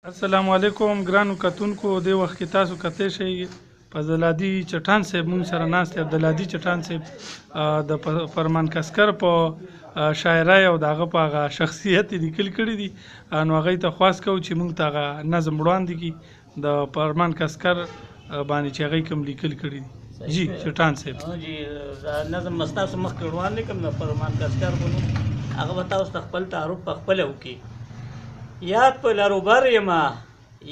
السلام علیکم ګرانو کتونکو د وخت کې تاسو کتلی شئ په عبدالهادي چټان صاحب مونږ سره ناست دی. عبدالهادي چټان صاحب د فرمان کسکر په شاعرۍ او د هغه په هغه شخصیت یې لیکل کړي دي، نو هغوی ته خواست کوو چې مونږ ته هغه نظم وړاندې کړي د فرمان کسکر باندې چې هغوی کوم لیکل کړي دي. جی چټان صاحب جی نظم مستاسو مخکې وړاندې کړم د فرمان کسکر په نوم، هغه به تاسو ته خپل تعارف په خپله وکړي. یاد په لروبر یمه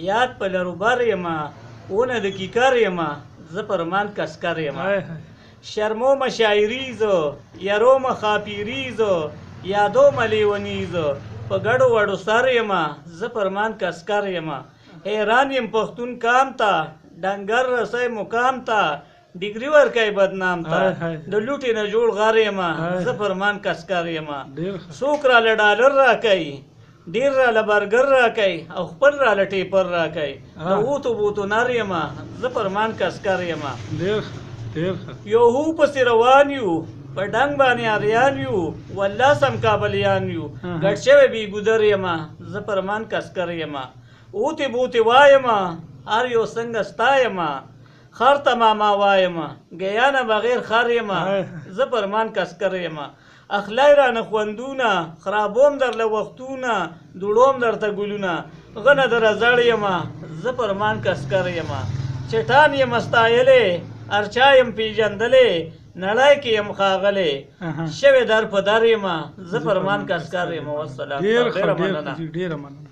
یاد په لروبر یمه اونه د کیکر یمه زه فرمان کسکر یمه شرموم شاعریزو یروم خاپیریزو یادوم لیونیزو په ګډو وړو سر یمه زه فرمان کسکر یمه حیران یم پښتون کام ته ډنګر رسی مقام ته ډګري ورکوي بدنام ته د لوټې نه جوړ غر یمه زه فرمان کسکر یمه څوک راله ډالر راکوي ډیر راله برګر راکوي او خپل راله ټیپر راکوي د اوتو بوتو نر یمه زه فرمان کسکر یمه یو هو پسې روان یو په ډنګ باندې اریان یو والله سم کابلیان یو ګډ شوی بې ګودر یمه زه فرمان کسکر یمه اوتې بوتې وایمه هر یو څنګه ستا یمه خر ته ماما وایمه ګیا نه بغیر خر یمه زه فرمان کسکر یمه اخلای رانه خوندونه خرابوم درله وختونه دوړوم درته ګلونه غنه در زړ یمه زه فرمان کسکر یمه چټان یم ستایلې ارچا یم پیژندلې نړۍ کې یم ښاغلې شوې در په در یمه زه فرمان کسکر یمه. والسلام. ډېره مننه.